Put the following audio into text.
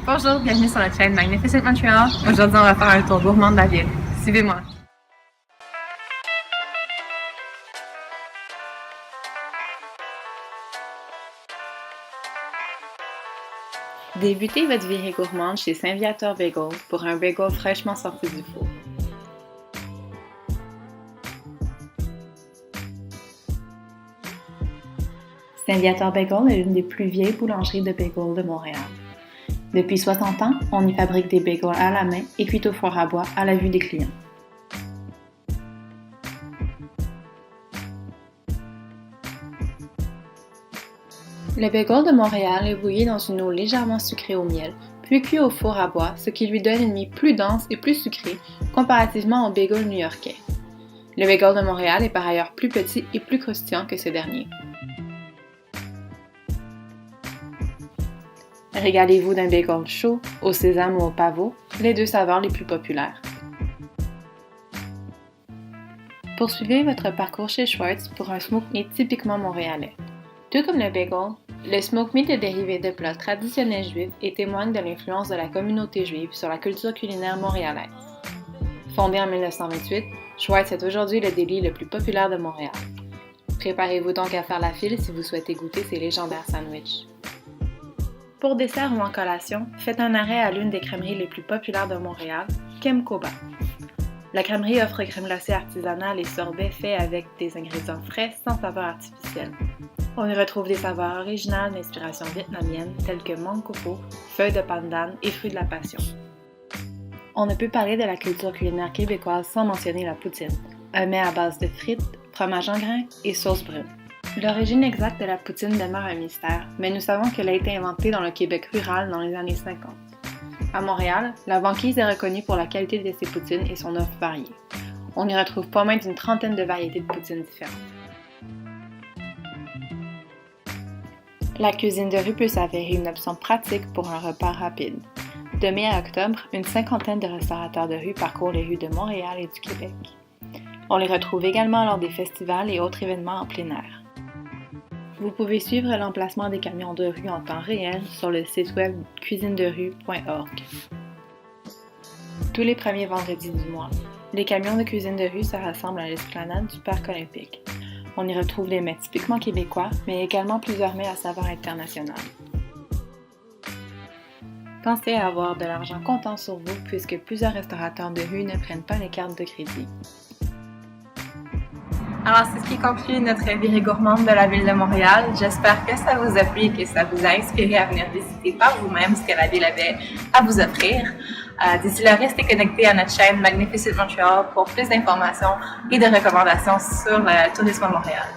Bonjour, bienvenue sur la chaîne Magnificent Montreal. Aujourd'hui, on va faire un tour gourmand de la ville. Suivez-moi. Débutez votre virée gourmande chez Saint-Viateur Bagel pour un bagel fraîchement sorti du four. Saint-Viateur Bagel est l'une des plus vieilles boulangeries de bagel de Montréal. Depuis 60 ans, on y fabrique des bagels à la main et cuits au four à bois à la vue des clients. Le bagel de Montréal est bouilli dans une eau légèrement sucrée au miel, puis cuit au four à bois, ce qui lui donne une mie plus dense et plus sucrée comparativement au bagel new-yorkais. Le bagel de Montréal est par ailleurs plus petit et plus croustillant que ce dernier. Régalez-vous d'un bagel chaud, au sésame ou au pavot, les deux saveurs les plus populaires. Poursuivez votre parcours chez Schwartz pour un smoked meat typiquement montréalais. Tout comme le bagel, le smoked meat est dérivé de plats traditionnels juifs et témoigne de l'influence de la communauté juive sur la culture culinaire montréalaise. Fondé en 1928, Schwartz est aujourd'hui le délit le plus populaire de Montréal. Préparez-vous donc à faire la file si vous souhaitez goûter ces légendaires sandwichs. Pour dessert ou en collation, faites un arrêt à l'une des crèmeries les plus populaires de Montréal, Kemkoba. La crèmerie offre crème glacée artisanale et sorbets faits avec des ingrédients frais sans saveur artificielle. On y retrouve des saveurs originales d'inspiration vietnamienne telles que mangue coco, feuilles de pandan et fruits de la passion. On ne peut parler de la culture culinaire québécoise sans mentionner la poutine, un mets à base de frites, fromage en grains et sauce brune. L'origine exacte de la poutine demeure un mystère, mais nous savons qu'elle a été inventée dans le Québec rural dans les années 50. À Montréal, la banquise est reconnue pour la qualité de ses poutines et son offre variée. On y retrouve pas moins d'une trentaine de variétés de poutines différentes. La cuisine de rue peut s'avérer une option pratique pour un repas rapide. De mai à octobre, une cinquantaine de restaurateurs de rue parcourent les rues de Montréal et du Québec. On les retrouve également lors des festivals et autres événements en plein air. Vous pouvez suivre l'emplacement des camions de rue en temps réel sur le site web cuisinederue.org. Tous les premiers vendredis du mois, les camions de cuisine de rue se rassemblent à l'esplanade du Parc olympique. On y retrouve des mets typiquement québécois, mais également plusieurs mets à saveur internationale. Pensez à avoir de l'argent comptant sur vous puisque plusieurs restaurateurs de rue ne prennent pas les cartes de crédit. Alors, c'est ce qui conclut notre virée gourmande de la ville de Montréal. J'espère que ça vous a plu et que ça vous a inspiré à venir visiter par vous-même ce que la ville avait à vous offrir. D'ici là, restez connectés à notre chaîne Magnificent Montreal pour plus d'informations et de recommandations sur le tourisme à Montréal.